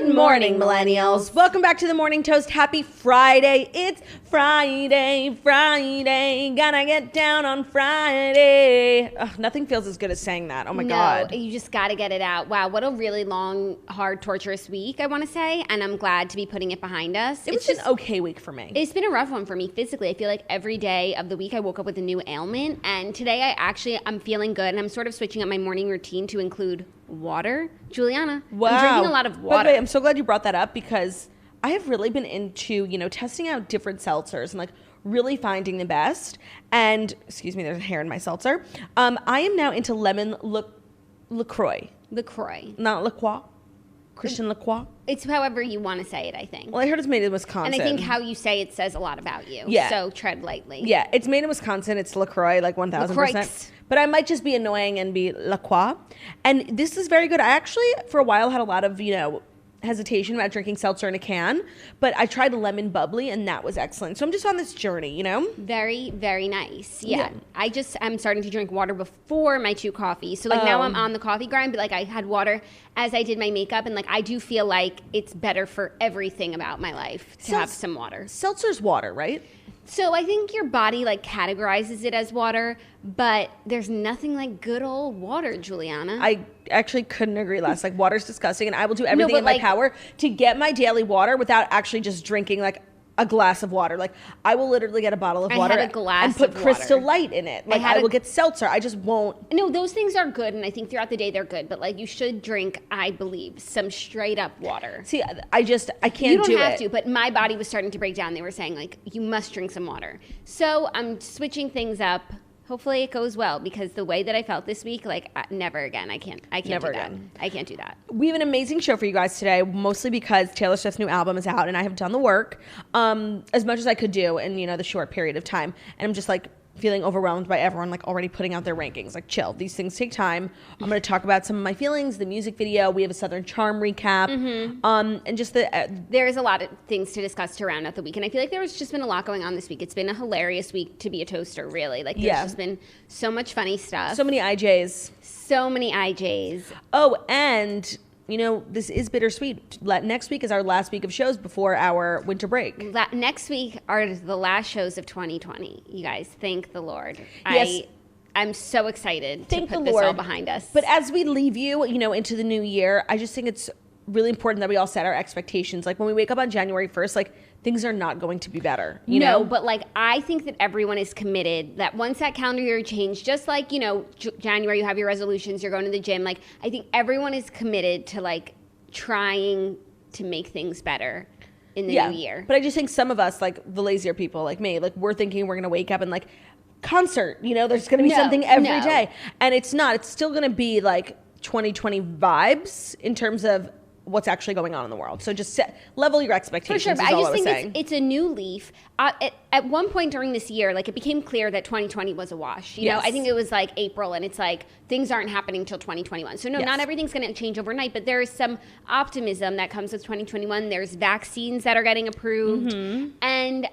Good morning, millennials. Welcome back to the Morning Toast. Happy Friday. It's Friday. Gonna get down on Friday. Ugh, nothing feels as good as saying that. Oh my God. You just gotta get it out. Wow, what a really long, hard, torturous week, I want to say. And I'm glad to be putting it behind us. It was an okay week for me. It's been a rough one for me physically. I feel like every day of the week I woke up with a new ailment. And today I'm feeling good. And I'm sort of switching up my morning routine to include water. Juliana, wow. I'm drinking a lot of water. By the way, I'm so glad you brought that up because I have really been into, testing out different seltzers and really finding the best. And, excuse me, there's hair in my seltzer. I am now into lemon LaCroix. LaCroix. Not LaCroix. Christian LaCroix. It's however you want to say it, I think. Well, I heard it's made in Wisconsin. And I think how you say it says a lot about you. Yeah. So tread lightly. Yeah, it's made in Wisconsin. It's LaCroix, 1,000%. But I might just be annoying and be LaCroix. And this is very good. I actually, for a while, had a lot of, hesitation about drinking seltzer in a can. But I tried lemon bubbly, and that was excellent. So I'm just on this journey, Very, very nice. Yeah. I'm starting to drink water before my 2 coffees. So, now I'm on the coffee grind, but, I had water as I did my makeup. And, I do feel like it's better for everything about my life to have some water. Seltzer's water, right? So I think your body categorizes it as water, but there's nothing like good old water, Juliana. I actually couldn't agree less. Water's disgusting, and I will do everything in my power to get my daily water without actually just drinking a glass of water. I will literally get a bottle of water and put Crystal Light in it. I will get seltzer. I just won't. No, those things are good, and I think throughout the day they're good. But you should drink, I believe, some straight up water. See, I can't do it. You don't have to, but my body was starting to break down. They were saying you must drink some water. So I'm switching things up. Hopefully it goes well, because the way that I felt this week, never again. I can't never do that. again. I can't do that. We have an amazing show for you guys today, mostly because Taylor Swift's new album is out, and I have done the work as much as I could do in, the short period of time. And I'm just feeling overwhelmed by everyone already putting out their rankings. Chill. These things take time. I'm going to talk about some of my feelings, the music video. We have a Southern Charm recap. And just there's a lot of things to discuss to round out the week. And I feel like there's just been a lot going on this week. It's been a hilarious week to be a toaster, really. There's just been so much funny stuff. So many IJs. So many IJs. Oh, and this is bittersweet. Next week is our last week of shows before our winter break. Next week are the last shows of 2020. You guys, thank the Lord. Yes. I'm so excited to put this all behind us. But as we leave you, into the new year, I just think it's really important that we all set our expectations. When we wake up on January 1st, things are not going to be better. You know? But I think that everyone is committed that once that calendar year changed, just January, you have your resolutions, you're going to the gym. I think everyone is committed to trying to make things better in the new year. But I just think some of us, the lazier people like me, we're thinking we're going to wake up and concert, there's going to be something every day. And it's not. It's still going to be 2020 vibes in terms of what's actually going on in the world. So just level your expectations. For sure, but I just think it's a new leaf. At one point during this year, it became clear that 2020 was a wash. You know, I think it was April, and it's things aren't happening till 2021. So not everything's going to change overnight, but there is some optimism that comes with 2021. There's vaccines that are getting approved, and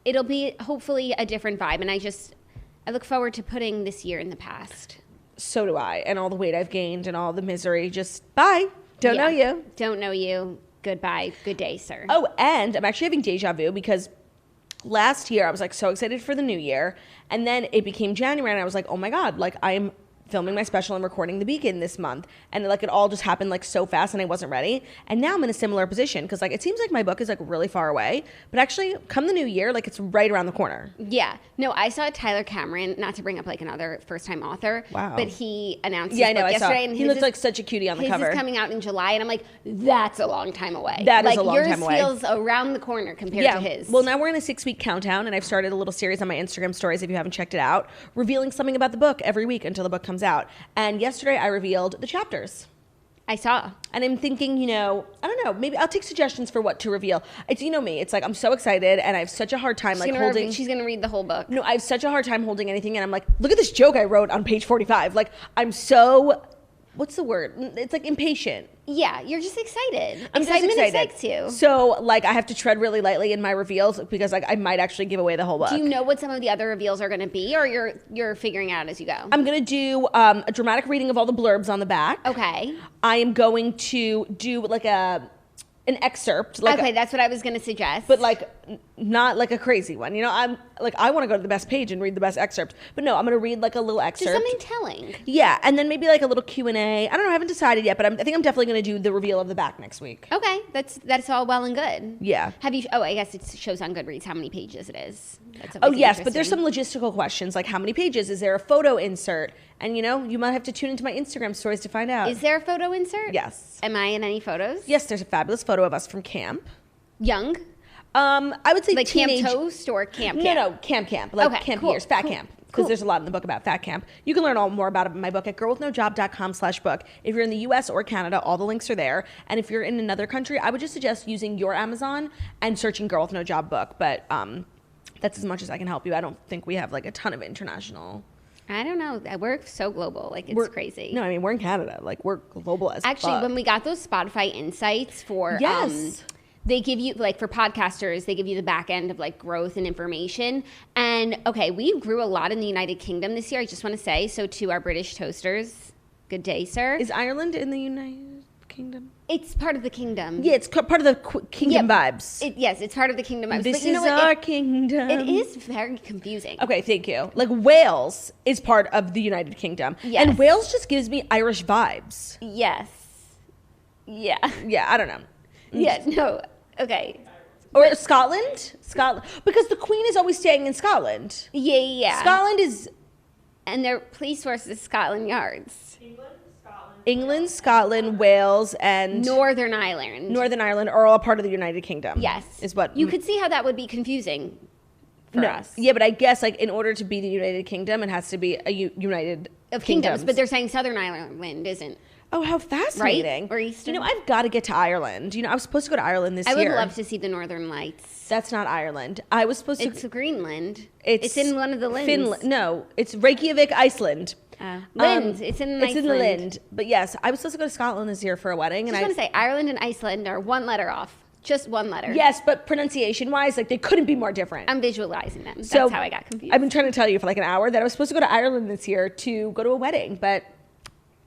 it'll be hopefully a different vibe. And I look forward to putting this year in the past. So do I, and all the weight I've gained and all the misery. Just bye. Don't know you. Don't know you. Goodbye. Good day, sir. Oh, and I'm actually having deja vu because last year I was so excited for the new year, and then it became January and I was oh my God, I'm filming my special and recording The Beacon this month, and it all just happened so fast and I wasn't ready. And now I'm in a similar position because it seems my book is really far away, but actually come the new year, it's right around the corner. Yeah. No, I saw Tyler Cameron, not to bring up another first-time author, but he announced his book yesterday. And he looked like such a cutie on the cover. His is coming out in July, and I'm that's a long time away. That is a long time away. Yours feels around the corner compared to his. Well, now we're in a 6-week countdown, and I've started a little series on my Instagram stories, if you haven't checked it out, revealing something about the book every week until the book comes out. And yesterday I revealed the chapters. I saw. And I'm thinking, I don't know, maybe I'll take suggestions for what to reveal. It's, me, it's I'm so excited and I have such a hard time holding. She's going to read the whole book. No, I have such a hard time holding anything. And I'm look at this joke I wrote on page 45. I'm so, what's the word? It's impatient. Yeah, you're just excited. I'm just Excitement excited. excites you. So, like, I have to tread really lightly in my reveals because, like, I might actually give away the whole book. Do you know what some of the other reveals are going to be, or you're figuring out as you go? I'm going to do a dramatic reading of all the blurbs on the back. Okay. I am going to do, like, an excerpt. Like okay, that's what I was going to suggest. but, like, not, like, a crazy one. You know, I'm, like, I want to go to the best page and read the best excerpt. But, no, I'm going to read, like, a little excerpt. Just something telling. Yeah, and then maybe, like, a little Q&A. I don't know, I haven't decided yet, but I think I'm definitely going to do the reveal of the back next week. Okay, that's all well and good. Yeah. Have you? Oh, I guess it shows on Goodreads how many pages it is. That's Oh, yes, but interesting. there's some logistical questions, like how many pages? Is there a photo insert? And, you know, you might have to tune into my Instagram stories to find out. Is there a photo insert? Yes. Am I in any photos? Yes, there's a fabulous photo of us from camp. Young? I would say Like teenage. Camp Toast or Camp No, Camp? no, camp. Like Okay, camp cool, years, fat cool, camp. Because cool. there's a lot in the book about fat camp. You can learn all more about it in my book at girlwithnojob.com/book. If you're in the US or Canada, all the links are there. And if you're in another country, I would just suggest using your Amazon and searching Girl with No Job book. But that's as much as I can help you. I don't think we have like a ton of international. I don't know. We're so global. Like, it's crazy. No, I mean, we're in Canada. Like, we're global as Actually, fuck. when we got those Spotify insights for Yes. they give you, like, for podcasters, they give you the back end of, like, growth and information. And, okay, we grew a lot in the United Kingdom this year, I just want to say. So to our British toasters, good day, sir. Is Ireland in the United Kingdom? It's part of the kingdom. Yeah, it's part of the kingdom vibes. Yes, it's part of the kingdom. This But you know is what? our kingdom. It is very confusing. Okay, thank you. Like, Wales is part of the United Kingdom. Yes. And Wales just gives me Irish vibes. Yes. Yeah. Yeah, I don't know. Yeah, no. Okay. Or Scotland? Scotland. Because the Queen is always staying in Scotland. Yeah. Scotland is And their police force is Scotland Yards. England, Scotland, Wales, and Northern Ireland. Northern Ireland are all part of the United Kingdom. Yes. Is what you could see how that would be confusing for us. Yeah, but I guess like in order to be the United Kingdom, it has to be a united Of kingdoms, but they're saying Southern Ireland isn't. Oh, how fascinating! Or Eastern. You know, I've got to get to Ireland. You know, I was supposed to go to Ireland this I year. would love to see the Northern Lights. That's not Ireland. I was supposed to. It's Greenland. It's in one of the Linds. Finland. No, it's Reykjavik, Iceland. Lind. It's in Iceland. It's in the Lind. But yes, I was supposed to go to Scotland this year for a wedding, I and just want to say Ireland and Iceland are one letter off. Just one letter. yes, but pronunciation-wise, like they couldn't be more different. I'm visualizing them. That's So, how I got confused. I've been trying to tell you for like an hour that I was supposed to go to Ireland this year to go to a wedding, but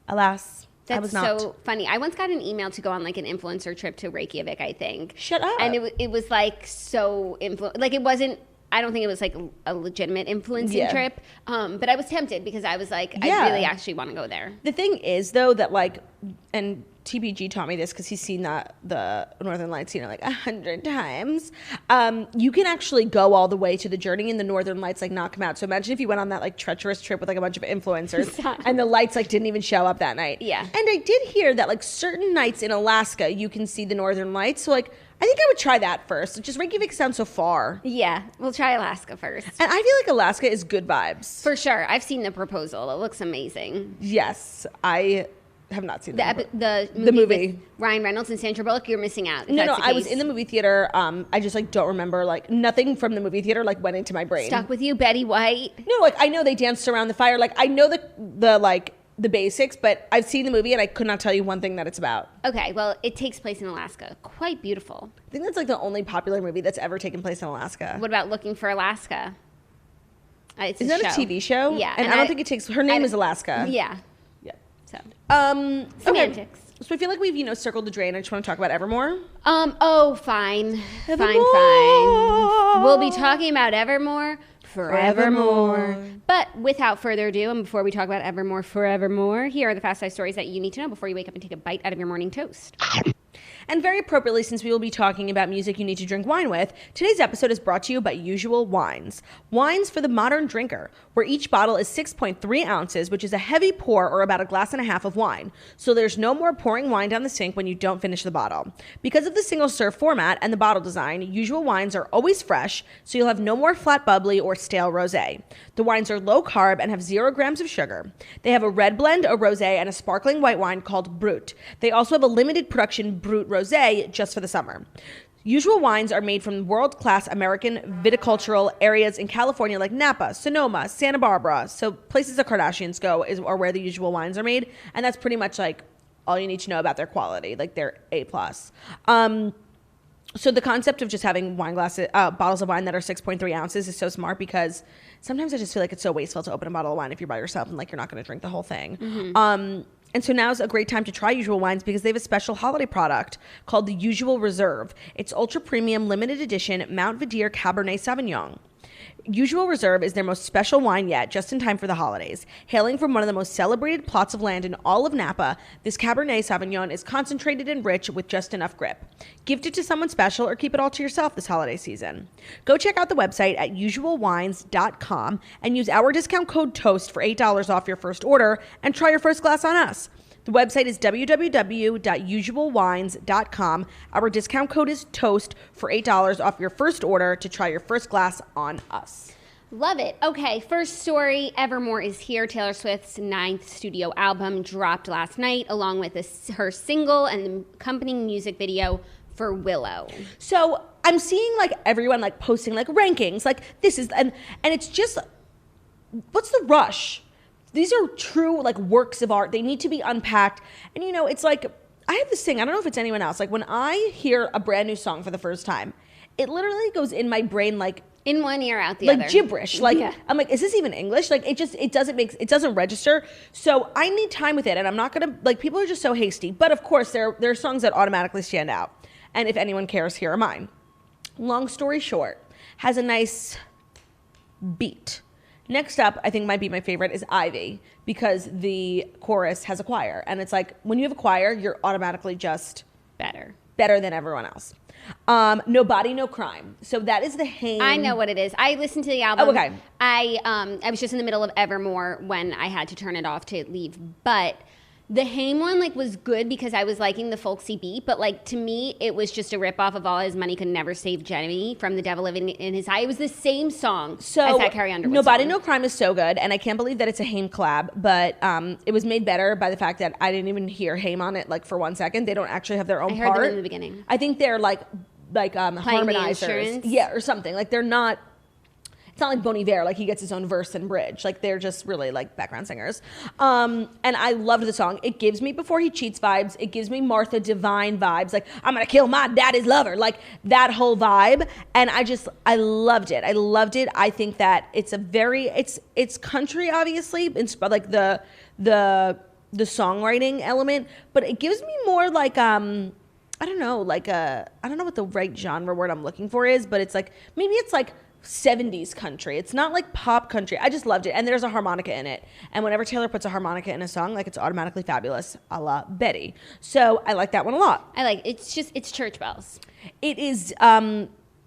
alas, I was That's not. so funny. I once got an email to go on like an influencer trip to Reykjavik, I think. Shut up. And it was like so like it wasn't. I don't think it was like a legitimate influencing trip. But I was tempted because I was like, Yeah. I really actually want to go there. The thing is, though, that like, and TBG taught me this because he's seen the Northern Lights, you know, like 100 times. You can actually go all the way to the journey, and the Northern Lights like knock them out. So imagine if you went on that like treacherous trip with like a bunch of influencers, and the lights like didn't even show up that night. Yeah. And I did hear that like certain nights in Alaska you can see the Northern Lights. So like, I think I would try that first. Just Reykjavik sounds so far. Yeah, we'll try Alaska first. And I feel like Alaska is good vibes. For sure. I've seen the proposal. It looks amazing. Yes, I have not seen that. The movie. with Ryan Reynolds and Sandra Bullock, you're missing out. No, I was in the movie theater. I just like don't remember, like nothing from the movie theater like went into my brain. Stuck with you, Betty White. No, like I know they danced around the fire. Like I know the basics, but I've seen the movie and I could not tell you one thing that it's about. Okay, well, it takes place in Alaska. Quite beautiful. I think that's like the only popular movie that's ever taken place in Alaska. What about Looking for Alaska? It's Isn't that a TV show? Yeah. And I don't think it takes, her name is Alaska. Yeah. Yeah. So. Okay. Semantics. So I feel like we've, circled the drain. I just want to talk about Evermore. Oh, fine. Evermore. Fine. We'll be talking about Evermore forevermore. Forevermore. But without further ado, and before we talk about Evermore forevermore, here are the fast 5 stories that you need to know before you wake up and take a bite out of your morning toast. And very appropriately, since we will be talking about music you need to drink wine with, today's episode is brought to you by Usual Wines. Wines for the modern drinker, where each bottle is 6.3 ounces, which is a heavy pour or about a glass and a half of wine. So there's no more pouring wine down the sink when you don't finish the bottle. Because of the single serve format and the bottle design, Usual Wines are always fresh, so you'll have no more flat bubbly or stale rosé. The wines are low carb and have 0 grams of sugar. They have a red blend, a rosé, and a sparkling white wine called Brut. They also have a limited production Brut rosé just for the summer. Usual Wines are made from world-class American viticultural areas in California like Napa, Sonoma, Santa Barbara. So places the Kardashians go are where the Usual Wines are made, and that's pretty much like all you need to know about their quality. Like they're A+. So the concept of just having wine glasses, bottles of wine that are 6.3 ounces is so smart, because sometimes I just feel like it's so wasteful to open a bottle of wine if you're by yourself and like you're not going to drink the whole thing. And so now's a great time to try Usual Wines, because they have a special holiday product called the Usual Reserve. It's ultra premium limited edition Mount Vidier Cabernet Sauvignon. Usual Reserve is their most special wine yet, just in time for the holidays. Hailing from one of the most celebrated plots of land in all of Napa, this Cabernet Sauvignon is concentrated and rich with just enough grip. Gift it to someone special or keep it all to yourself this holiday season. Go check out the website at usualwines.com and use our discount code TOAST for $8 off your first order and try your first glass on us. The website is www.usualwines.com. Our discount code is TOAST for $8 off your first order to try your first glass on us. Love it. Okay, first story, Evermore is here. Taylor Swift's 9th studio album dropped last night, along with her single and the accompanying music video for Willow. So I'm seeing like everyone like posting like rankings, like this is, and it's just, what's the rush? These are true like works of art. They need to be unpacked. And you know, it's like, I have this thing, I don't know if it's anyone else, like when I hear a brand new song for the first time, it literally goes in my brain like in one ear out the other. Like gibberish. Like I'm like, is this even English? Like it doesn't register. So I need time with it, and I'm not gonna like, people are just so hasty. But of course there are songs that automatically stand out. And if anyone cares, here are mine. Long story short, has a nice beat. Next up, I think might be my favorite, is Ivy, because the chorus has a choir. And it's like, when you have a choir, you're automatically just better than everyone else. No Body, No Crime. So that is the Haim. I know what it is. I listened to the album. Oh, okay. I was just in the middle of Evermore when I had to turn it off to leave. But the Haim one like was good because I was liking the folksy beat, but like to me it was just a ripoff of All His Money Could Never Save Jenny from The Devil Living in His Eye. It was the same song as that Carrie Underwood No Body, song. No Crime is so good, and I can't believe that it's a Haim collab, but it was made better by the fact that I didn't even hear Haim on it like for 1 second. They don't actually have their own part. I heard them in the beginning. I think they're like harmonizers. Yeah, or something. Like they're not. It's not like Bon Iver, like he gets his own verse and bridge. Like they're just really like background singers. And I loved the song. It gives me Before He Cheats vibes. It gives me Martha Divine vibes. Like, I'm going to kill my daddy's lover. Like that whole vibe. And I loved it. I think that it's a very, it's country, obviously. It's like the songwriting element, but it gives me more like, I don't know what the right genre word I'm looking for is, but it's like, maybe it's like 70s country. It's not like pop country. I just loved it. And there's a harmonica in it. And whenever Taylor puts a harmonica in a song, like it's automatically fabulous, a la Betty. So I like that one a lot. It's church bells. It is,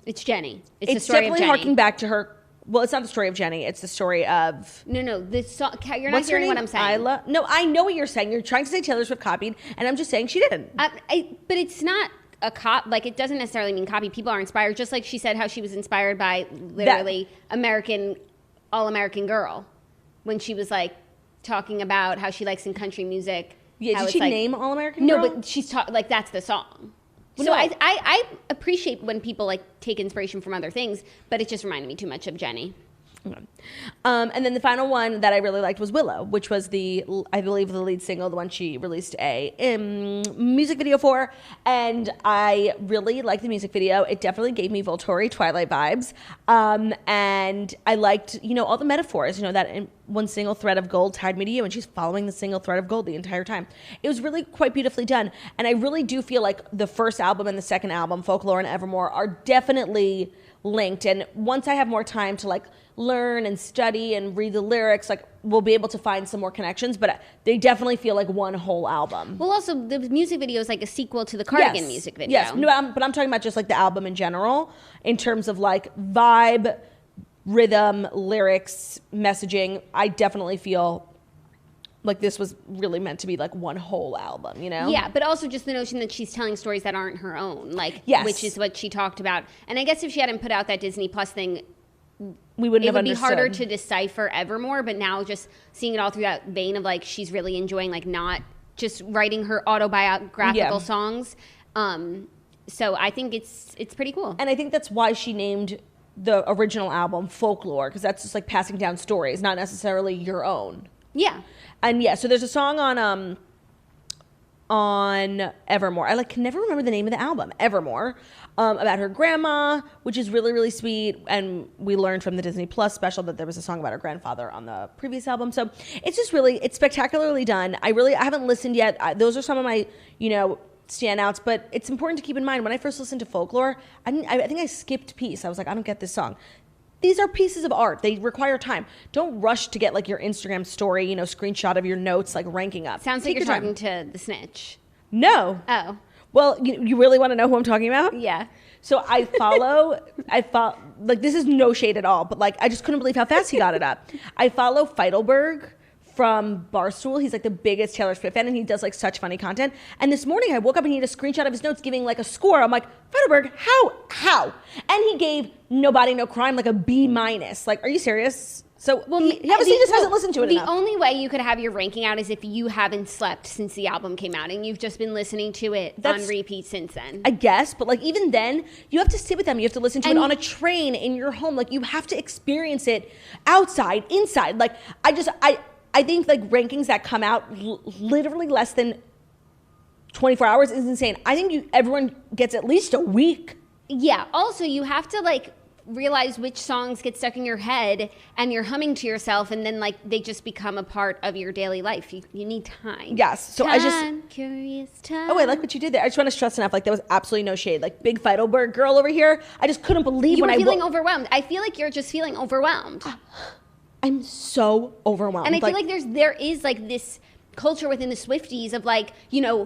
it's Jenny. It's the story definitely of Jenny. harking back to her. Well, it's not the story of Jenny. It's the story of... No, this song, you're not hearing what I'm saying. No, I know what you're saying. You're trying to say Taylor Swift copied, and I'm just saying she didn't. But it's not a like it doesn't necessarily mean copy. People are inspired, just like she said how she was inspired by literally All-American Girl when she was like talking about how she likes in country music. Yeah, did she name All-American Girl? No, but she's like that's the song. So I appreciate when people like take inspiration from other things, but it just reminded me too much of Jenny. Okay. And then the final one that I really liked was Willow, which was I believe the lead single, the one she released a music video for, and I really liked the music video. It definitely gave me Volturi Twilight vibes, and I liked, all the metaphors, that one single thread of gold tied me to you, and she's following the single thread of gold the entire time. It was really quite beautifully done, and I really do feel like the first album and the second album, Folklore and Evermore, are definitely linked, and once I have more time to like learn and study and read the lyrics, like we'll be able to find some more connections, but they definitely feel like one whole album. Well, also the music video is like a sequel to the Cardigan music video. Yes, no, but I'm talking about just like the album in general, in terms of like vibe, rhythm, lyrics, messaging. I definitely feel like this was really meant to be like one whole album, Yeah, but also just the notion that she's telling stories that aren't her own, like, yes, which is what she talked about. And I guess if she hadn't put out that Disney Plus thing, we wouldn't have understood. It would be harder to decipher Evermore, but now just seeing it all through that vein of like she's really enjoying like not just writing her autobiographical songs. So I think it's pretty cool. And I think that's why she named the original album Folklore, because that's just like passing down stories, not necessarily your own. Yeah. And so there's a song on on Evermore. I can never remember the name of the album, Evermore, about her grandma, which is really, really sweet. And we learned from the Disney Plus special that there was a song about her grandfather on the previous album. So it's just really, it's spectacularly done. I haven't listened yet. Those are some of my, standouts, but it's important to keep in mind when I first listened to Folklore, I think I skipped Peace. I was like, I don't get this song. These are pieces of art. They require time. Don't rush to get your Instagram story, screenshot of your notes, ranking up. Sounds like you're talking to the snitch. No. Oh. Well, you really want to know who I'm talking about? Yeah. So I follow, this is no shade at all, but I just couldn't believe how fast he got it up. I follow Feidelberg from Barstool. He's the biggest Taylor Swift fan, and he does such funny content. And this morning I woke up and he had a screenshot of his notes giving a score. I'm like, Feidelberg, how? And he gave No Body, No Crime a B-. Are you serious? So he obviously just hasn't listened to it enough. The only way you could have your ranking out is if you haven't slept since the album came out and you've just been listening to it on repeat since then. I guess, but even then, you have to sit with them. You have to listen to it on a train, in your home. You have to experience it outside, inside. I think rankings that come out literally less than 24 hours is insane. I think everyone gets at least a week. Yeah. Also, you have to realize which songs get stuck in your head and you're humming to yourself, and then they just become a part of your daily life. You need time. Yes. So Curious time. Oh, I like what you did there. I just want to stress enough. There was absolutely no shade. Big Feidelberg girl over here. I just couldn't believe you when were feeling overwhelmed. I feel like you're just feeling overwhelmed. I'm so overwhelmed. And I feel there is this culture within the Swifties of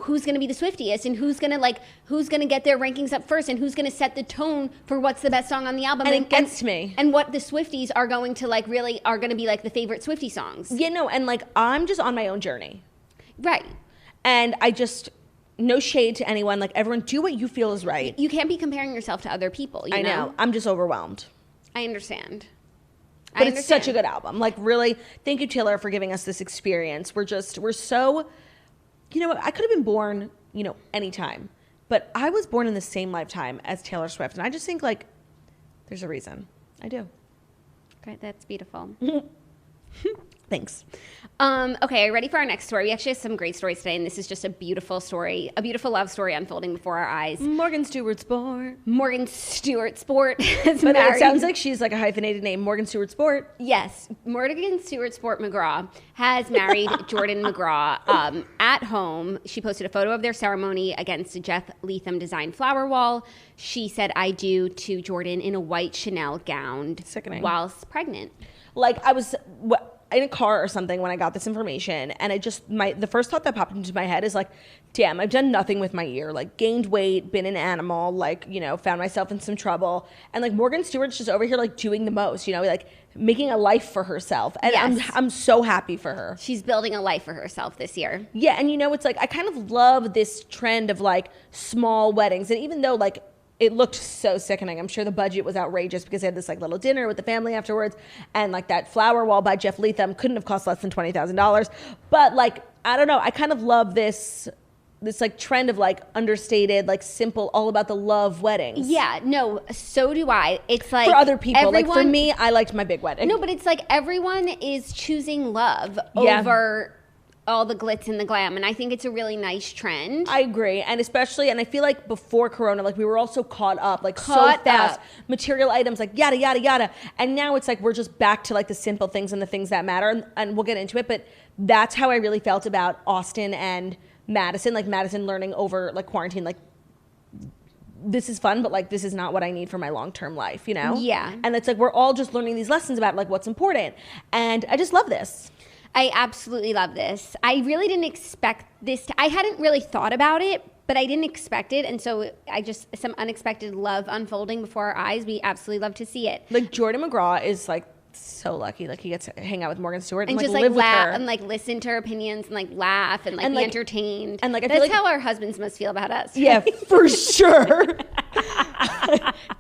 who's going to be the Swiftiest and who's going to get their rankings up first and who's going to set the tone for what's the best song on the album. And it gets to me. And what the Swifties are going to really are going to be the favorite Swiftie songs. Yeah, no, and I'm just on my own journey. Right. And no shade to anyone. Everyone, do what you feel is right. You can't be comparing yourself to other people. I know. I'm just overwhelmed. I understand. But it's such a good album. Really, thank you, Taylor, for giving us this experience. We're so, I could have been born, anytime. But I was born in the same lifetime as Taylor Swift. And I just think, there's a reason. I do. Great. That's beautiful. Thanks. Okay, are you ready for our next story? We actually have some great stories today, and this is just a beautiful story, a beautiful love story unfolding before our eyes. Morgan Stewart Sport. Morgan Stewart Sport is but married. It sounds like she's a hyphenated name. Morgan Stewart Sport. Yes, Morgan Stewart Sport McGraw has married Jordan McGraw at home. She posted a photo of their ceremony against a Jeff Leatham designed flower wall. She said, "I do" to Jordan in a white Chanel gown. Sickening. Whilst pregnant. I was in a car or something when I got this information, and the first thought that popped into my head is damn, I've done nothing with my year. Gained weight, been an animal, found myself in some trouble, and Morgan Stewart's just over here doing the most, making a life for herself, and yes. I'm so happy for her. She's building a life for herself this year. Yeah, and it's I kind of love this trend of small weddings, and even though it looked so sickening. I'm sure the budget was outrageous because they had this little dinner with the family afterwards, and that flower wall by Jeff Leatham couldn't have cost less than $20,000. But I don't know, I kind of love this trend of understated, simple, all about the love weddings. Yeah, no, so do I. It's for other people. For me, I liked my big wedding. No, but it's everyone is choosing love over all the glitz and the glam, and I think it's a really nice trend. I agree, and especially, and I feel before Corona, we were all so caught up, so fast, material items, yada, yada, yada, and now it's we're just back to the simple things and the things that matter, and we'll get into it, but that's how I really felt about Austin and Madison, Madison learning over, quarantine, this is fun, but this is not what I need for my long-term life, Yeah. And it's we're all just learning these lessons about what's important, and I just love this. I absolutely love this. I really didn't expect this. I hadn't really thought about it, but I didn't expect it. And so some unexpected love unfolding before our eyes. We absolutely love to see it. Jordan McGraw is so lucky. He gets to hang out with Morgan Stewart and just live with her. And listen to her opinions and laugh and be entertained. And that's how our husbands must feel about us. Yeah, for sure.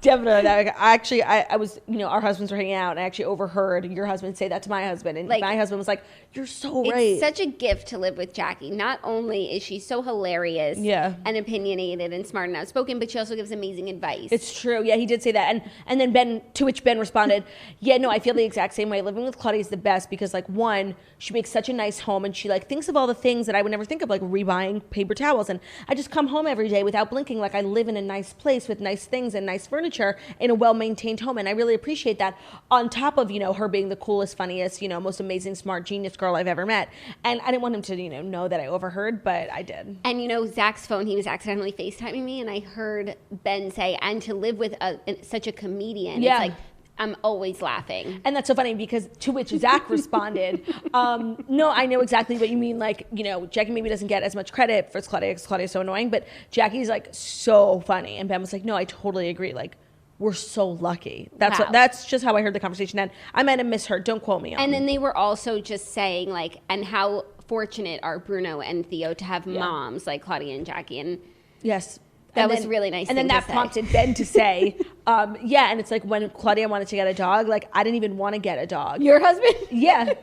Definitely. I was, our husbands were hanging out, and I actually overheard your husband say that to my husband, and my husband was like, "You're so right." It's such a gift to live with Jackie. Not only is she so hilarious, and opinionated and smart and outspoken, but she also gives amazing advice. It's true. Yeah, he did say that, and then to which Ben responded, "Yeah, no, I feel the exact same way. Living with Claudia is the best because, like, one, she makes such a nice home, and she like thinks of all the things that I would never think of, like rebuying paper towels, and I just come home every day without blinking, like I live in a nice place with nice things and nice furniture in a well-maintained home, and I really appreciate that. On top of her being the coolest, funniest, most amazing, smart, genius girl I've ever met, and I didn't want him to know that I overheard, but I did. And Zach's phone, he was accidentally FaceTiming me, and I heard Ben say, and to live with such a comedian, it's like, I'm always laughing. And that's so funny because to which Zach responded, no, I know exactly what you mean. Like, Jackie maybe doesn't get as much credit for Claudia because Claudia's so annoying, but Jackie's like so funny. And Ben was like, no, I totally agree. Like, we're so lucky. That's just how I heard the conversation end. I might have misheard. Don't quote me on. And then they were also just saying like, and how fortunate are Bruno and Theo to have moms like Claudia and Jackie. And yes. That was really nice. And then that prompted Ben to say, and it's like when Claudia wanted to get a dog, like I didn't even want to get a dog. Your husband? Yeah.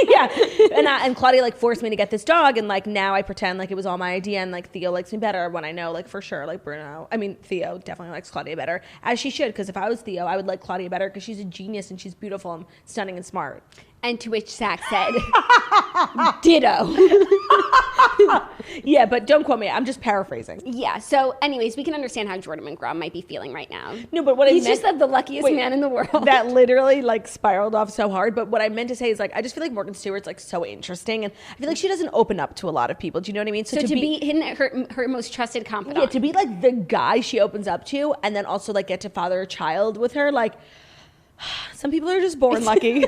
Yeah. And Claudia like forced me to get this dog, and like now I pretend like it was all my idea, and like Theo likes me better when I know like for sure like Theo definitely likes Claudia better, as she should, because if I was Theo, I would like Claudia better because she's a genius and she's beautiful and stunning and smart. And to which Zach said, ditto. Yeah, but don't quote me. I'm just paraphrasing. Yeah. So anyways, we can understand how Jordan McGraw might be feeling right now. No, but he's just the luckiest man in the world. That literally like spiraled off so hard. But what I meant to say is like, I just feel like Morgan Stewart's like so interesting. And I feel like she doesn't open up to a lot of people. Do you know what I mean? So to be her most trusted confidant. Yeah, to be like the guy she opens up to and then also like get to father a child with her. Like some people are just born lucky.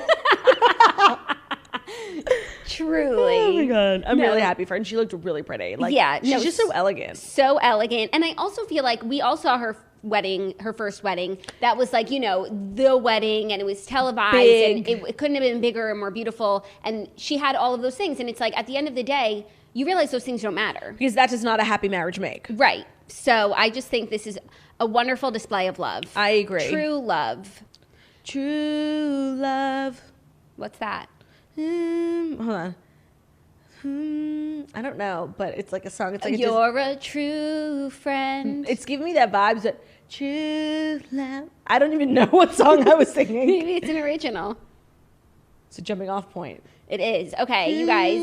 Truly. Oh my God. I'm really happy for her. And she looked really pretty. Like, she's just so elegant. So elegant. And I also feel like we all saw her first wedding. That was like, the wedding, and it was televised. Big. And it couldn't have been bigger or more beautiful. And she had all of those things. And it's like, at the end of the day, you realize those things don't matter. Because that does not a happy marriage make. Right. So I just think this is a wonderful display of love. I agree. True love. True love. What's that? Hold on. I don't know, but it's like a song. It's like You're a true friend. It's giving me that vibes that true love. I don't even know what song I was singing. Maybe it's an original. It's a jumping off point. It is. Okay, you guys. Do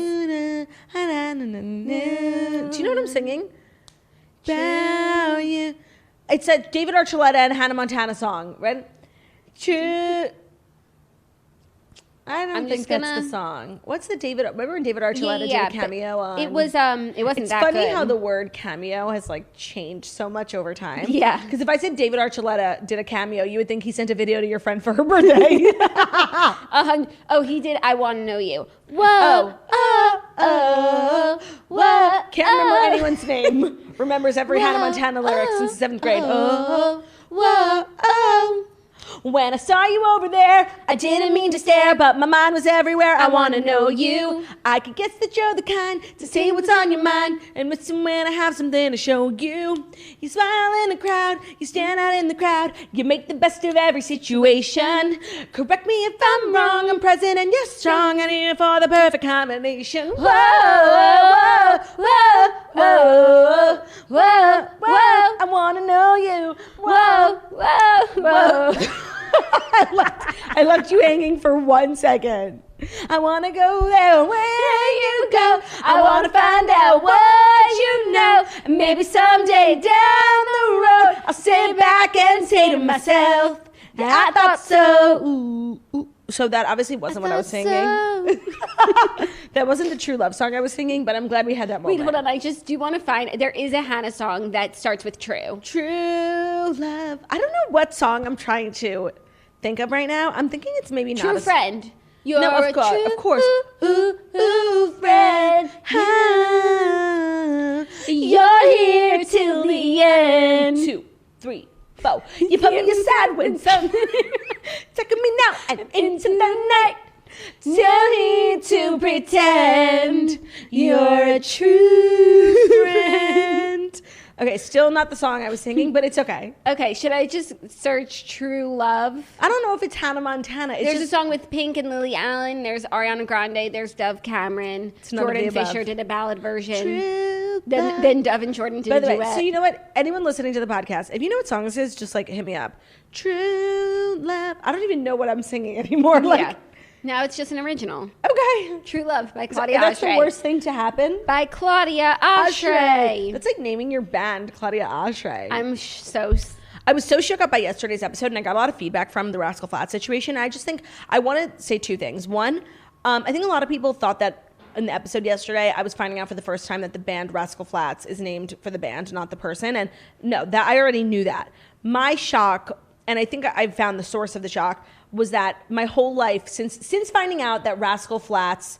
you know what I'm singing? It's a David Archuleta and Hannah Montana song, right? True. I don't think that's the song. What's the remember when David Archuleta did a cameo on? It wasn't that good. It's funny how the word cameo has like changed so much over time. Yeah. Because if I said David Archuleta did a cameo, you would think he sent a video to your friend for her birthday. Oh, he did I Want to Know You. Whoa. Whoa. Can't remember anyone's name. Remembers every Hannah Montana lyric since 7th grade. When I saw you over there, I didn't mean to stare, but my mind was everywhere. I want to know you. I can guess that you're the kind to say what's on your mind, and listen when I have something to show you. You smile in the crowd, you stand out in the crowd, you make the best of every situation. Correct me if I'm wrong, I'm present and you're strong, and here for the perfect combination. Whoa, whoa, whoa, whoa, whoa, whoa, I want to know you. Whoa, whoa, whoa. I left you hanging for 1 second. I want to go there where you go. I want to find out what you know. And maybe someday down the road, I'll sit back and say to myself, I thought so. Ooh, ooh. So that obviously wasn't what I was singing. So. That wasn't the true love song I was singing, but I'm glad we had that moment. Wait, hold on. I just do want to find, there is a Hannah song that starts with true. True love. I don't know what song I'm trying to think of right now. I'm thinking it's maybe not True friend. You're no, of course. Friend. You're here till the end. 2, 3, 4. You put me aside when something taking me now and into the night. Tell me to pretend you're a true friend. Okay, still not the song I was singing, but it's okay. Okay, should I just search True Love? I don't know if it's Hannah Montana. There's a song with Pink and Lily Allen. There's Ariana Grande. There's Dove Cameron. Jordan Fisher did a ballad version. True then Dove and Jordan did a duet. So you know what? Anyone listening to the podcast, if you know what song this is, just like hit me up. True Love. I don't even know what I'm singing anymore. Yeah. Now it's just an original. Okay. True Love by Claudia Oshry. That's the worst thing to happen? By Claudia Oshry. That's like naming your band Claudia Oshry. I was so shook up by yesterday's episode, and I got a lot of feedback from the Rascal Flatts situation. I just think I want to say two things. One, I think a lot of people thought that in the episode yesterday, I was finding out for the first time that the band Rascal Flatts is named for the band, not the person. And no, that I already knew that. My shock, and I think I found the source of the shock, was that my whole life, since finding out that Rascal Flatts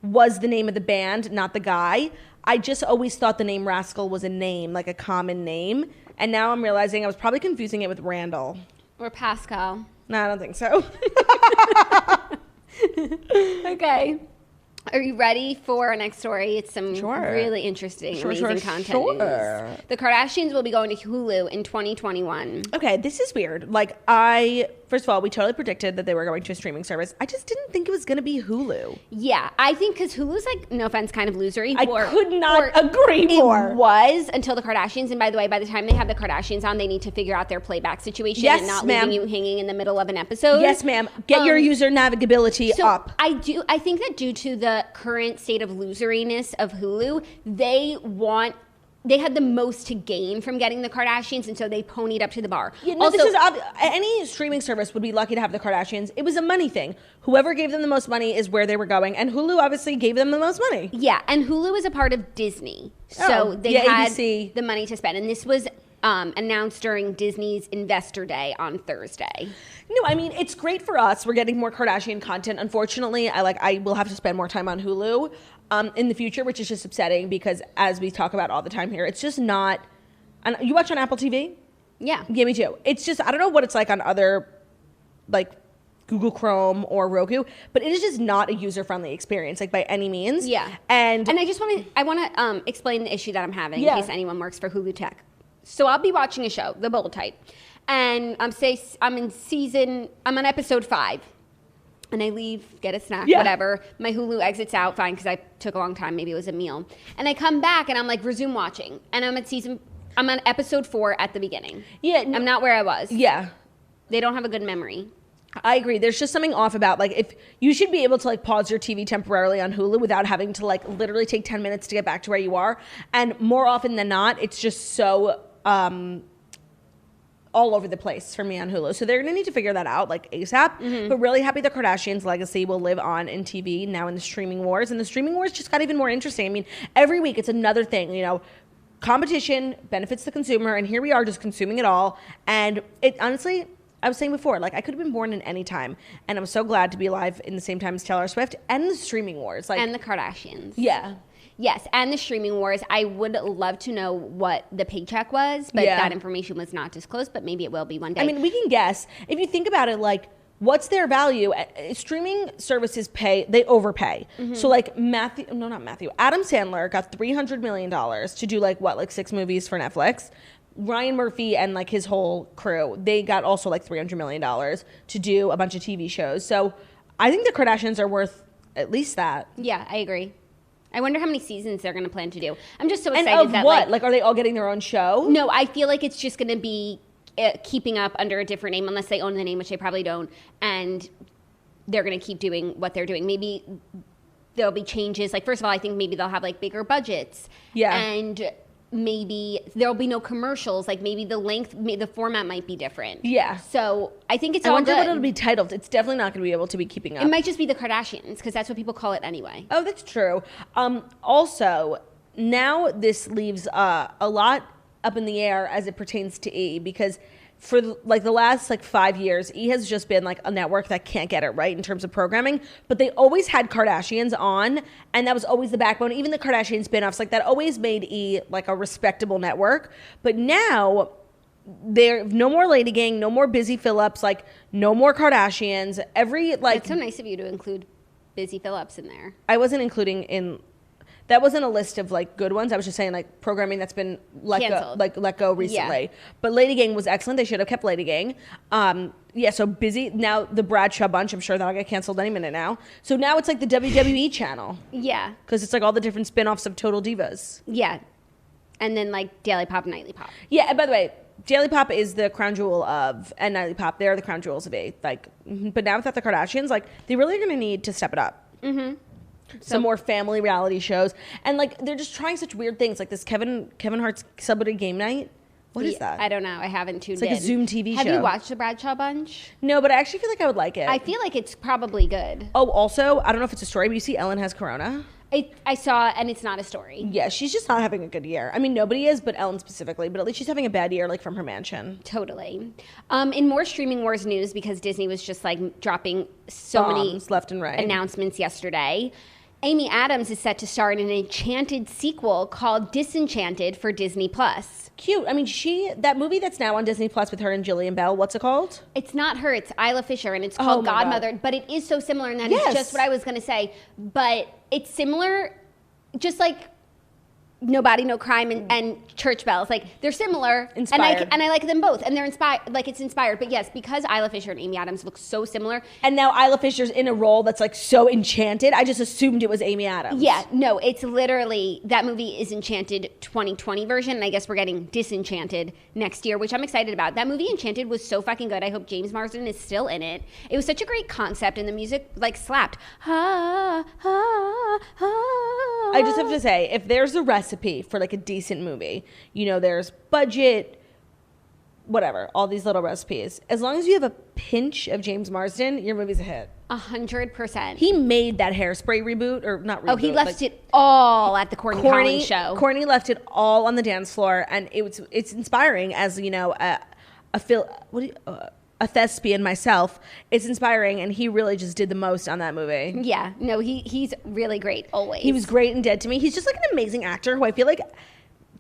was the name of the band, not the guy, I just always thought the name Rascal was a name, like a common name. And now I'm realizing I was probably confusing it with Randall. Or Pascal. No, I don't think so. Okay. Are you ready for our next story? It's some really interesting, amazing content news. The Kardashians will be going to Hulu in 2021. Okay, this is weird. Like, first of all, we totally predicted that they were going to a streaming service. I just didn't think it was going to be Hulu. Yeah, I think because Hulu's like, no offense, kind of losery. I could not agree more. It was until the Kardashians. And by the way, by the time they have the Kardashians on, they need to figure out their playback situation and not leaving you hanging in the middle of an episode. Yes, ma'am. Get your user navigability up. I think that due to the current state of loseriness of Hulu, they had the most to gain from getting the Kardashians, and so they ponied up to the bar. Yeah, no, also, this is any streaming service would be lucky to have the Kardashians. It was a money thing. Whoever gave them the most money is where they were going, and Hulu obviously gave them the most money. Yeah, and Hulu is a part of Disney, so they had ABC. The money to spend, and this was announced during Disney's Investor Day on Thursday. No, I mean, it's great for us. We're getting more Kardashian content. Unfortunately, I will have to spend more time on Hulu in the future, which is just upsetting because as we talk about all the time here, it's just not. And you watch on Apple TV? Yeah. Yeah, me too. It's just, I don't know what it's like on other, like, Google Chrome or Roku, but it is just not a user-friendly experience, like, by any means. Yeah. And I want to explain the issue that I'm having in case anyone works for Hulu Tech. So I'll be watching a show, The Bold Type, and I'm on episode 5, and I leave, get a snack, whatever. My Hulu exits out, fine, because I took a long time, maybe it was a meal, and I come back and I'm like, resume watching, and I'm on episode 4 at the beginning. Yeah, I'm not where I was. Yeah, they don't have a good memory. I agree. There's just something off about, like, if you should be able to, like, pause your TV temporarily on Hulu without having to, like, literally take 10 minutes to get back to where you are. And more often than not, it's just so all over the place for me on Hulu. So they're going to need to figure that out, like, ASAP. Mm-hmm. But really happy the Kardashians' legacy will live on in TV now in the streaming wars. And the streaming wars just got even more interesting. I mean, every week it's another thing, you know. Competition benefits the consumer, and here we are just consuming it all. And it honestly, I was saying before, like, I could have been born in any time, and I'm so glad to be alive in the same time as Taylor Swift and the streaming wars, like, and the Kardashians. Yeah. Yes, and the streaming wars. I would love to know what the paycheck was, but that information was not disclosed, but maybe it will be one day. I mean, we can guess. If you think about it, like, what's their value? Streaming services they overpay. Mm-hmm. So, like, Adam Sandler got $300 million to do, like 6 movies for Netflix. Ryan Murphy and, like, his whole crew, they got also, like, $300 million to do a bunch of TV shows. So I think the Kardashians are worth at least that. Yeah, I agree. I wonder how many seasons they're going to plan to do. I'm just so excited. And of what? Like, are they all getting their own show? No, I feel like it's just going to be keeping up under a different name, unless they own the name, which they probably don't. And they're going to keep doing what they're doing. Maybe there'll be changes. Like, first of all, I think maybe they'll have, like, bigger budgets. Yeah. And maybe there'll be no commercials. Like, maybe the format might be different. Yeah. So I think I wonder what it'll be titled. It's definitely not going to be able to be keeping up. It might just be the Kardashians, because that's what people call it anyway. Oh, that's true. Also, now this leaves a lot up in the air as it pertains to E, because for like the last 5 years, E has just been like a network that can't get it right in terms of programming, but they always had Kardashians on, and that was always the backbone. Even the Kardashian spinoffs, like, that always made E like a respectable network. But now there no more Lady Gang, no more Busy Phillips, like, no more Kardashians. It's so nice of you to include Busy Phillips in there. I wasn't including in. That wasn't a list of like good ones. I was just saying like programming that's been let go recently. Yeah. But Lady Gang was excellent. They should have kept Lady Gang. Yeah, so busy. Now the Bradshaw Bunch, I'm sure that'll get canceled any minute now. So now it's like the WWE channel. Yeah. Because it's like all the different spin-offs of Total Divas. Yeah. And then like Daily Pop and Nightly Pop. Yeah, and by the way, Daily Pop is the crown jewel of, and Nightly Pop, they're the crown jewels of A. Like, but now without the Kardashians, like, they really are going to need to step it up. Mm-hmm. Some more family reality shows. And like, they're just trying such weird things, like this Kevin Hart's Celebrity Game Night. What is that? I don't know. I haven't tuned in. It's like a Zoom TV show. Have you watched the Bradshaw Bunch? No, but I actually feel like I would like it. I feel like it's probably good. Oh, also, I don't know if it's a story, but you see Ellen has corona. I saw, and it's not a story. Yeah, she's just not having a good year. I mean, nobody is, but Ellen specifically. But at least she's having a bad year, like, from her mansion. Totally. In more streaming wars news, because Disney was just, like, dropping so many left and right announcements yesterday, Amy Adams is set to star in an Enchanted sequel called Disenchanted for Disney+. Cute. I mean, that movie that's now on Disney Plus with her and Jillian Bell, what's it called? It's not her, it's Isla Fisher, and it's called Godmother, but it is so similar, and that is just what I was going to say. But it's similar, just like No Body, No Crime and Church Bells. Like, they're similar. Inspired. And I like them both. And they're inspired. Like, it's inspired. But yes, because Isla Fisher and Amy Adams look so similar. And now Isla Fisher's in a role that's, like, so enchanted. I just assumed it was Amy Adams. Yeah. No, it's literally, that movie is Enchanted 2020 version. And I guess we're getting Disenchanted next year, which I'm excited about. That movie, Enchanted, was so fucking good. I hope James Marsden is still in it. It was such a great concept. And the music, like, slapped. I just have to say, if there's a recipe for like a decent movie, you know, there's budget, whatever, all these little recipes. As long as you have a pinch of James Marsden, your movie's a hit. 100%. He made that Hairspray reboot, or not reboot. Oh, he left it all at the Courtney Collins show. Courtney left it all on the dance floor, and it's inspiring as, you know, a thespian myself. It's inspiring, and he really just did the most on that movie. Yeah, no, he's really great always. He was great in Dead to Me. He's just like an amazing actor who I feel like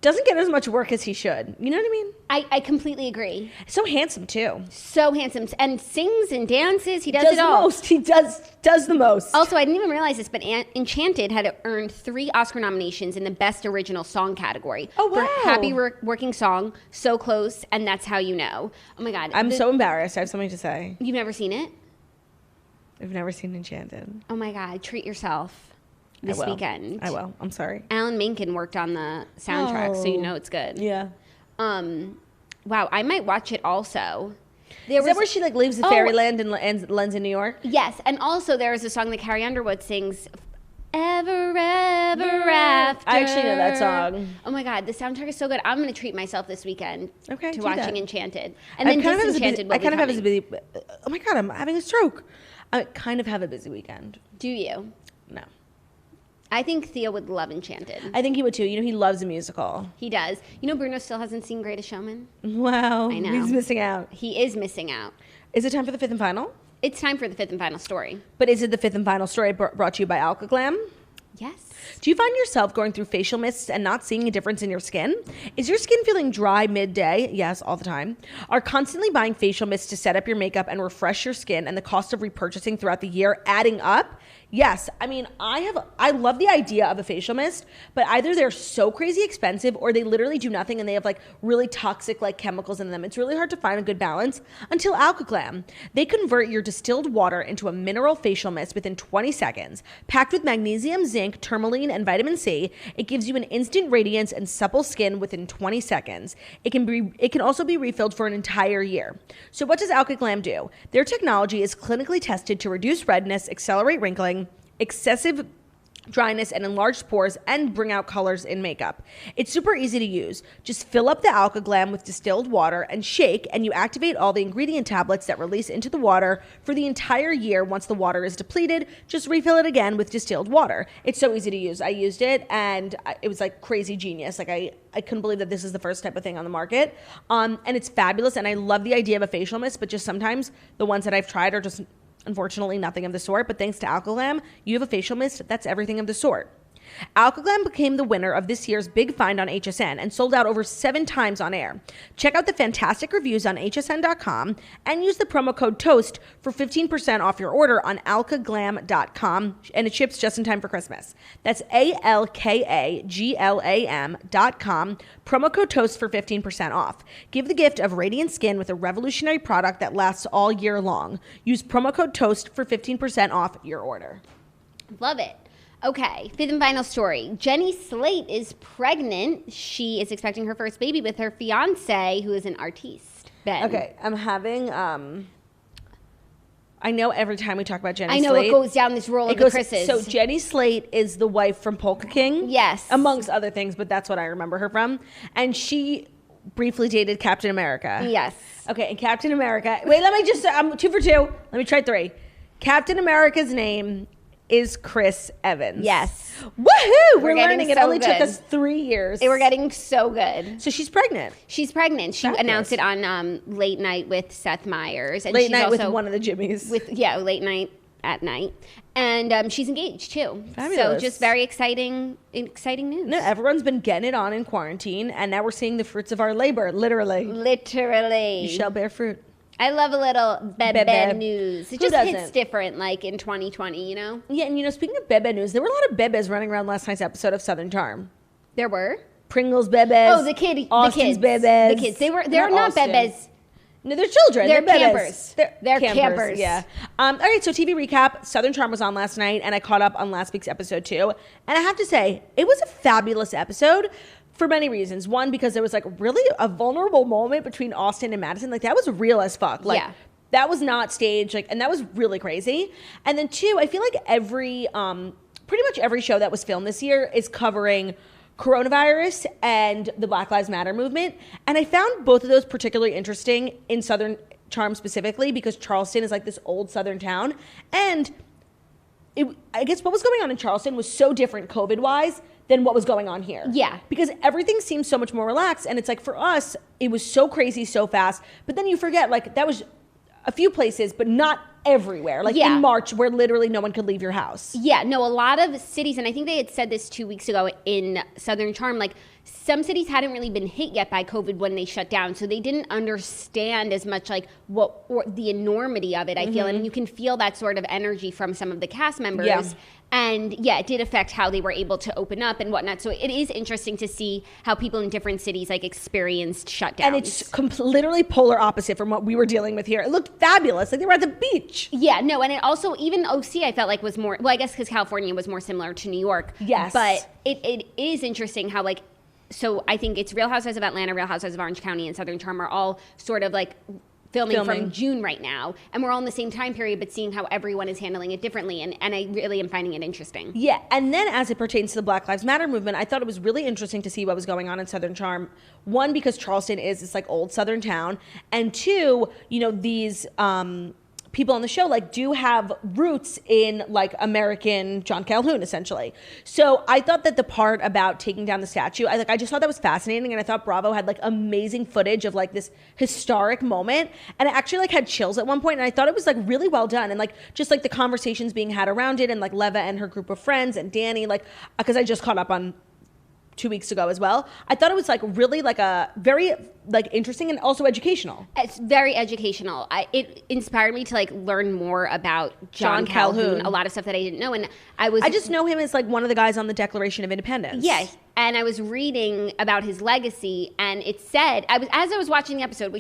doesn't get as much work as he should. You know what I mean? I completely agree. So handsome too. So handsome, and sings and dances. He does it all. Most. He does the most. Also, I didn't even realize this, but Enchanted had earned 3 Oscar nominations in the Best Original Song category. Oh, wow. For Happy Working Song, So Close, and That's How You Know. Oh my God. I'm so embarrassed. I have something to say. You've never seen it? I've never seen Enchanted. Oh my God. Treat yourself this weekend. I will. I'm sorry. Alan Menken worked on the soundtrack, so you know it's good. Yeah. Wow, I might watch it also. Is that where she like leaves the fairyland and lands in New York? Yes, and also there is a song that Carrie Underwood sings, Ever After. I actually know that song. Oh my God, the soundtrack is so good. I'm going to treat myself this weekend to watching Enchanted. And then Disenchanted will be coming. have a busy, oh my God, I'm having a stroke. I kind of have a busy weekend. Do you? No. I think Theo would love Enchanted. I think he would too. You know, he loves a musical. He does. You know, Bruno still hasn't seen Greatest Showman? Wow. I know. He's missing out. He is missing out. Is it time for the 5th and final? It's time for the 5th and final story. But is it the 5th and final story brought to you by Alka Glam? Yes. Do you find yourself going through facial mists and not seeing a difference in your skin? Is your skin feeling dry midday? Yes, all the time. Are constantly buying facial mists to set up your makeup and refresh your skin and the cost of repurchasing throughout the year adding up? Yes. I mean, I love the idea of a facial mist, but either they're so crazy expensive or they literally do nothing and they have like really toxic like chemicals in them. It's really hard to find a good balance until Alka Glam. They convert your distilled water into a mineral facial mist within 20 seconds. Packed with magnesium, zinc, tourmaline, and vitamin C, it gives you an instant radiance and supple skin within 20 seconds. It can also be refilled for an entire year. So what does Alka Glam do? Their technology is clinically tested to reduce redness, accelerate wrinkling, excessive dryness and enlarged pores, and bring out colors in makeup. It's super easy to use. Just fill up the Alka Glam with distilled water and shake, and you activate all the ingredient tablets that release into the water for the entire year. Once the water is depleted, just refill it again with distilled water. It's so easy to use. I used it, and it was like crazy genius. Like I couldn't believe that this is the first type of thing on the market. And it's fabulous, and I love the idea of a facial mist, but just sometimes the ones that I've tried are just unfortunately nothing of the sort, but thanks to Alka Glam, you have a facial mist that's everything of the sort. Alka Glam became the winner of this year's Big Find on HSN and sold out over 7 times on air. Check out the fantastic reviews on hsn.com and use the promo code TOAST for 15% off your order on alkaglam.com, and it ships just in time for Christmas. That's ALKAGLAM.com, promo code TOAST for 15% off. Give the gift of radiant skin with a revolutionary product that lasts all year long. Use promo code TOAST for 15% off your order. Love it. Okay, fifth and final story. Jenny Slate is pregnant. She is expecting her first baby with her fiance, who is an artiste, Ben. Okay, I'm having, I know every time we talk about Jenny Slate. I know it goes down this roll of the Chris's. So Jenny Slate is the wife from Polka King. Yes. Amongst other things, but that's what I remember her from. And she briefly dated Captain America. Yes. Okay, and Captain America, wait, I'm 2 for 2. Let me try 3. Captain America's name is Chris Evans. Yes. Woohoo! We're learning. So it only good. took us 3 years. We're getting so good. So she's pregnant. She's pregnant. She Fabulous. announced it on Late Night with Seth Meyers. And Late she's night also with one of the Jimmys. Late Night at night. And she's engaged too. Fabulous. So just very exciting news. No, everyone's been getting it on in quarantine, and now we're seeing the fruits of our labor, literally. Literally. You shall bear fruit. I love a little bebe news. It Who just hits doesn't? different, like in 2020, you know? Yeah, and speaking of bebe news, there were a lot of bebes running around last night's episode of Southern Charm. There were? Pringles bebes. Oh, the Austin's kids. bebes. The kids. They're not Austin. bebes. No, they're children. They're bebes. campers. They're campers. Yeah. All right, so TV recap. Southern Charm was on last night, and I caught up on last week's episode too. And I have to say, it was a fabulous episode for many reasons. One, because there was like really a vulnerable moment between Austin and Madison. Like that was real as fuck. Like, yeah. That was not staged, and that was really crazy. And then 2, I feel like pretty much every show that was filmed this year is covering coronavirus and the Black Lives Matter movement. And I found both of those particularly interesting in Southern Charm specifically because Charleston is like this old Southern town. And I guess what was going on in Charleston was so different COVID-wise than what was going on here. Yeah. Because everything seems so much more relaxed. And it's like for us, it was so crazy, so fast. But then you forget, like that was a few places, but not everywhere. Like in March, where literally no one could leave your house. Yeah, no, a lot of cities, and I think they had said this 2 weeks ago in Southern Charm, like some cities hadn't really been hit yet by COVID when they shut down, so they didn't understand as much like the enormity of it, I feel, and you can feel that sort of energy from some of the cast members. Yeah. And yeah, it did affect how they were able to open up and whatnot. So it is interesting to see how people in different cities like experienced shutdowns. And it's literally polar opposite from what we were dealing with here. It looked fabulous, like they were at the beach. Yeah, no, and it also, even OC I felt like was more, well, I guess because California was more similar to New York. Yes. But it is interesting how like, so I think it's Real Housewives of Atlanta, Real Housewives of Orange County, and Southern Charm are all sort of like filming from June right now, and we're all in the same time period, but seeing how everyone is handling it differently, and I really am finding it interesting. Yeah, and then as it pertains to the Black Lives Matter movement, I thought it was really interesting to see what was going on in Southern Charm. One, because Charleston is this like old Southern town, and 2, these people on the show like do have roots in like American John Calhoun essentially. So I thought that the part about taking down the statue, I just thought that was fascinating, and I thought Bravo had like amazing footage of like this historic moment, and I actually like had chills at one point, and I thought it was like really well done, and like just like the conversations being had around it, and like Leva and her group of friends and Danny, like because I just caught up on 2 weeks ago as well. I thought it was like really like a very like interesting and also educational. It's very educational. It inspired me to like learn more about John Calhoun, a lot of stuff that I didn't know, and I just know him as like one of the guys on the Declaration of Independence. Yeah, and I was reading about his legacy, and it said as I was watching the episode,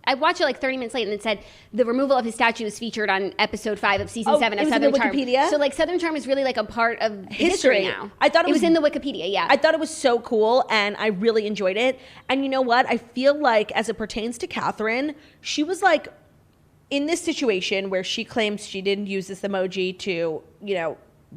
I watched it like 30 minutes late, and it said the removal of his statue is featured on episode 5 of season 7 of Southern Charm. Wikipedia? So like Southern Charm is really like a part of history now. I thought it was in the Wikipedia. Yeah, I thought it was so cool, and I really enjoyed it. And you know what? I feel like as it pertains to Catherine, she was like in this situation where she claims she didn't use this emoji to,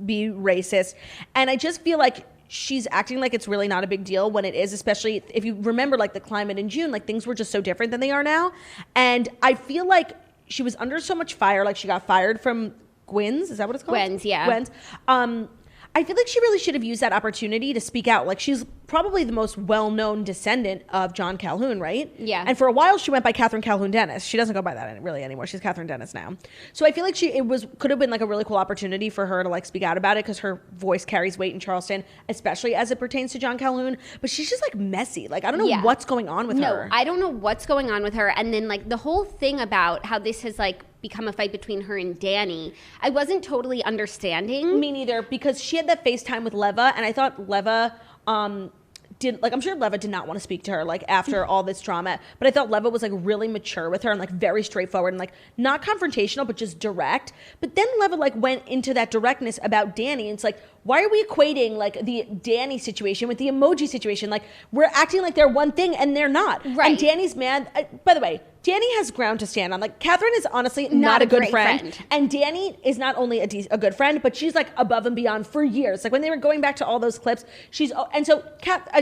be racist. And I just feel like she's acting like it's really not a big deal when it is, especially if you remember like the climate in June, like things were just so different than they are now. And I feel like she was under so much fire, like she got fired from Gwen's, is that what it's called? Gwen's, yeah. Gwen's. I feel like she really should have used that opportunity to speak out. Like, she's probably the most well-known descendant of John Calhoun, right? Yeah. And for a while, she went by Catherine Calhoun Dennis. She doesn't go by that really anymore. She's Catherine Dennis now. So I feel like could have been like a really cool opportunity for her to like speak out about it, because her voice carries weight in Charleston, especially as it pertains to John Calhoun. But she's just like messy. Like, I don't know what's going on with her. No, I don't know what's going on with her. And then like the whole thing about how this has like become a fight between her and Danny, I wasn't totally understanding. Me neither, because she had that FaceTime with Leva, and I thought Leva I'm sure Leva did not want to speak to her like after all this drama, but I thought Leva was like really mature with her and like very straightforward and like not confrontational, but just direct. But then Leva like went into that directness about Danny, and it's like, why are we equating like the Danny situation with the emoji situation? Like, we're acting like they're one thing and they're not. Right. And Danny's mad. By the way, Danny has ground to stand on. Like, Catherine is honestly not a good friend. And Danny is not only a good friend, but she's like above and beyond for years. Like, when they were going back to all those clips, and so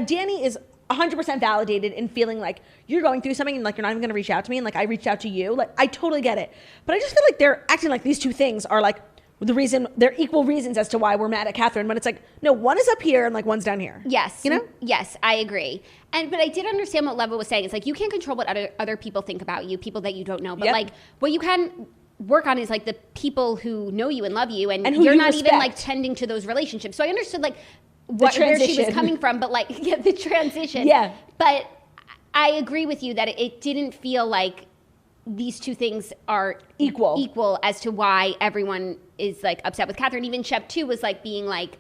Danny is 100% validated in feeling like you're going through something and like you're not even going to reach out to me, and like I reached out to you. Like, I totally get it. But I just feel like they're acting like these two things are like they're equal reasons as to why we're mad at Catherine, when it's like, no, one is up here and like one's down here. Yes. You know? Yes, I agree. But I did understand what Leva was saying. It's like, you can't control what other people think about you, people that you don't know. But like, what you can work on is like the people who know you and love you, and who you're you not respect. even like tending to those relationships. So I understood like where she was coming from, but like the transition. Yeah. But I agree with you that it didn't feel like these two things are equal as to why everyone is like upset with Catherine. Even Shep too was like being like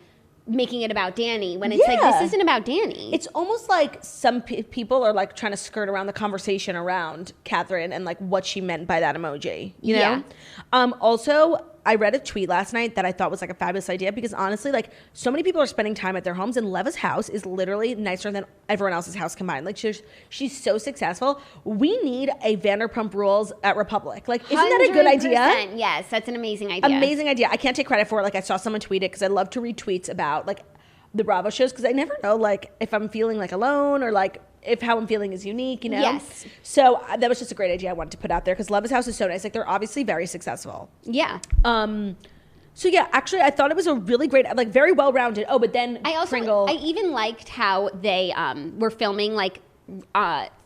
making it about Danny, when it's like, this isn't about Danny. It's almost like some people are like trying to skirt around the conversation around Catherine and like what she meant by that emoji, you know? Also, I read a tweet last night that I thought was like a fabulous idea, because honestly, like, so many people are spending time at their homes, and Leva's house is literally nicer than everyone else's house combined. Like, she's so successful. We need a Vanderpump Rules at Republic. Like, isn't that a good idea? Yes, that's an amazing idea. Amazing idea. I can't take credit for it. Like, I saw someone tweet it, because I love to read tweets about like the Bravo shows, because I never know like if I'm feeling like alone, or like if how I'm feeling is unique, you know? Yes. So that was just a great idea I wanted to put out there, because Leva's house is so nice. Like, they're obviously very successful. Yeah. So yeah, actually, I thought it was a really great, like, very well-rounded. Oh, but then I even liked how they were filming like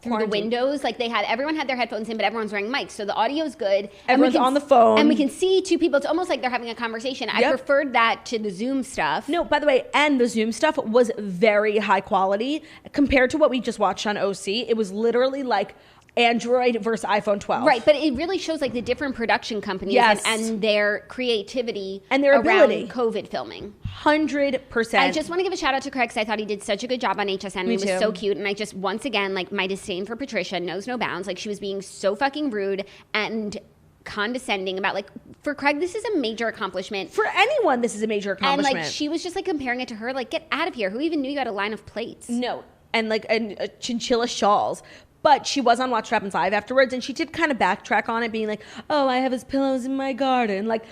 through the windows. Like, everyone had their headphones in, but everyone's wearing mics, so the audio's good. Everyone's on the phone, and we can see two people. It's almost like they're having a conversation. I preferred that to the Zoom stuff. No, by the way, and the Zoom stuff was very high quality compared to what we just watched on OC. It was literally like Android versus iPhone 12. Right, but it really shows like the different production companies and their creativity and their ability around COVID filming. 100%. I just want to give a shout out to Craig, because I thought he did such a good job on HSN. He was so cute, and I just, once again, like, my disdain for Patricia knows no bounds. Like, she was being so fucking rude and condescending about, like, for Craig, this is a major accomplishment. For anyone, this is a major accomplishment. And like, she was just like comparing it to her, like, get out of here. Who even knew you had a line of plates? No, and like chinchilla shawls. But she was on Watch What Happens Live afterwards, and she did kind of backtrack on it, being like, oh, I have his pillows in my garden. Like,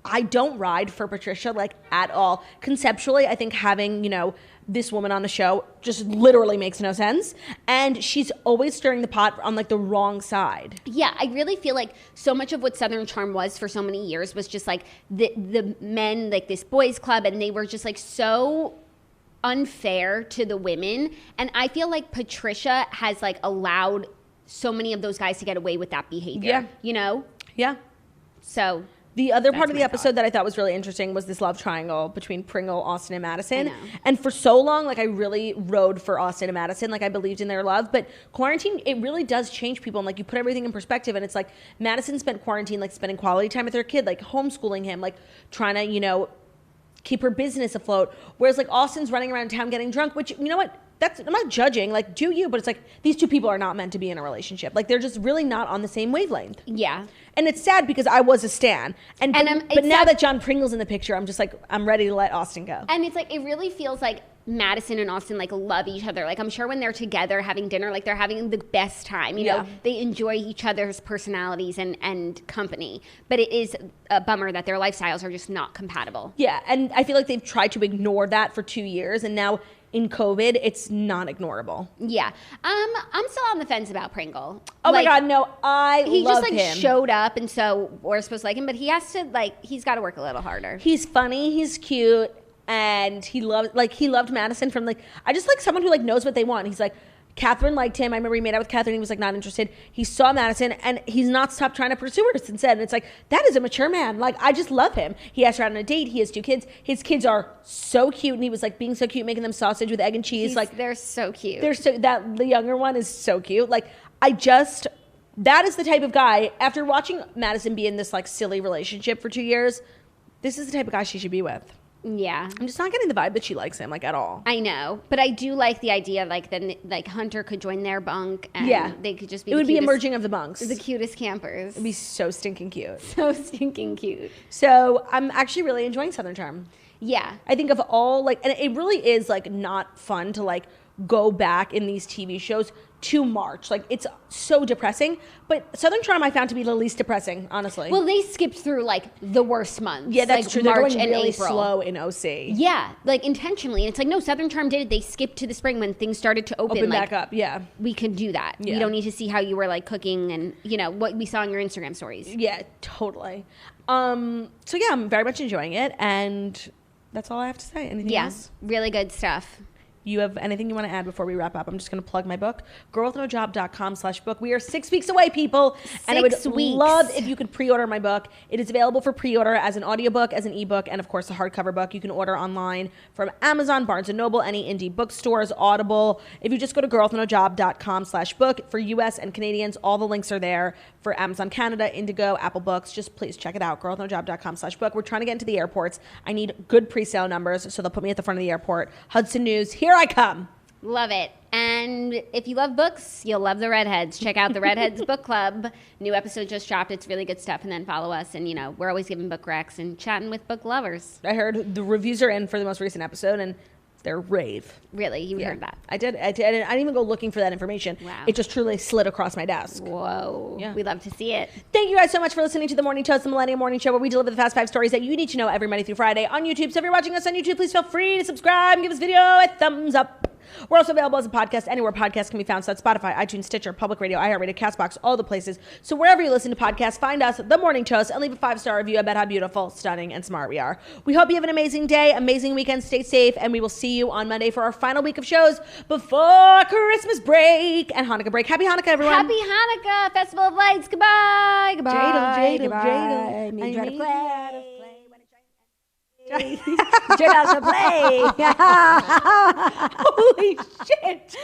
I don't ride for Patricia, like, at all. Conceptually, I think having, you know, this woman on the show just literally makes no sense. And she's always stirring the pot on, like, the wrong side. Yeah, I really feel like so much of what Southern Charm was for so many years was just, like, the men, like, this boys club, and they were just, like, so unfair to the women. And I feel like Patricia has like allowed so many of those guys to get away with that behavior. You know? Yeah. So the other part of the episode that I thought was really interesting was this love triangle between Pringle, Austin, and Madison. And for so long, like, I really rode for Austin and Madison. Like, I believed in their love. But quarantine, it really does change people. And like, you put everything in perspective, and it's like Madison spent quarantine like spending quality time with her kid, like homeschooling him, like trying to, you know, keep her business afloat. Whereas like Austin's running around town getting drunk, which, you know what? I'm not judging, like, do you, but it's like, these two people are not meant to be in a relationship. Like, they're just really not on the same wavelength. Yeah. And it's sad, because I was a stan. But now that John Pringle's in the picture, I'm just like, I'm ready to let Austin go. And it's like, it really feels like Madison and Austin like love each other. Like I'm sure when they're together having dinner, like they're having the best time. You know, they enjoy each other's personalities and company. But it is a bummer that their lifestyles are just not compatible. Yeah, and I feel like they've tried to ignore that for 2 years, and now in COVID, it's not ignorable. Yeah. I'm still on the fence about Pringle. Oh my God, no, he love just him. Showed up, and so we're supposed to like him, but he has to he's got to work a little harder. He's funny, he's cute, and he loved Madison from I just like someone who knows what they want. He's Catherine liked him. I remember he made out with Catherine. He was not interested. He saw Madison, and he's not stopped trying to pursue her since then. And it's that is a mature man. I just love him. He asked her out on a date. He has 2 kids. His kids are so cute, and he was being so cute, making them sausage with egg and cheese. They're so cute. The younger one is so cute. That is the type of guy. After watching Madison be in this silly relationship for 2 years, this is the type of guy she should be with. Yeah. I'm just not getting the vibe that she likes him, at all. I know. But I do like the idea, then Hunter could join their bunk, and they could just be It would be a merging of the bunks. The cutest campers. It'd be so stinking cute. So stinking cute. So I'm actually really enjoying Southern Charm. Yeah. I think of all, and it really is, not fun to, go back in these TV shows to March. It's so depressing. But Southern Charm I found to be the least depressing, honestly. Well, they skipped through the worst months. Yeah, that's true. March They're going really and April. slow in OC. Yeah, intentionally. And it's no, Southern Charm did it. They skipped to the spring when things started to open back up. Yeah, we could do that. Yeah. We don't need to see how you were cooking and what we saw on your Instagram stories. Yeah, totally. So yeah, I'm very much enjoying it, and that's all I have to say. Anything else? Really good stuff. You have anything you want to add before we wrap up? I'm just going to plug my book, girlwithnojob.com/book. We are 6 weeks away, people. And I would love if you could pre-order my book. It is available for pre-order as an audiobook, as an ebook, and of course a hardcover book. You can order online from Amazon, Barnes & Noble, any indie bookstores, Audible. If you just go to girlwithnojob.com/book for US and Canadians, all the links are there. For Amazon Canada, Indigo, Apple Books, just please check it out, girlwithnojob.com/book. We're trying to get into the airports. I need good pre-sale numbers, so they'll put me at the front of the airport. Hudson News, here I come. Love it. And if you love books, you'll love the Redheads. Check out the Redheads Book Club. New episode just dropped. It's really good stuff. And then follow us. And, we're always giving book recs and chatting with book lovers. I heard the reviews are in for the most recent episode, and they're rave. Really? You heard that? I did. I didn't even go looking for that information. Wow. It just truly slid across my desk. Whoa. Yeah. We love to see it. Thank you guys so much for listening to The Morning Toast, the Millennial Morning Show, where we deliver the fast 5 stories that you need to know every Monday through Friday on YouTube. So if you're watching us on YouTube, please feel free to subscribe and give this video a thumbs up. We're also available as a podcast anywhere podcasts can be found. So that's Spotify, iTunes, Stitcher, Public Radio, iHeartRadio, CastBox, all the places. So wherever you listen to podcasts, find us, The Morning Toast, and leave a 5-star review about how beautiful, stunning, and smart we are. We hope you have an amazing day, amazing weekend. Stay safe, and we will see you on Monday for our final week of shows before Christmas break and Hanukkah break. Happy Hanukkah, everyone. Happy Hanukkah, Festival of Lights. Goodbye. Goodbye. Jadal. Me try to play. Jadal to play. Holy shit.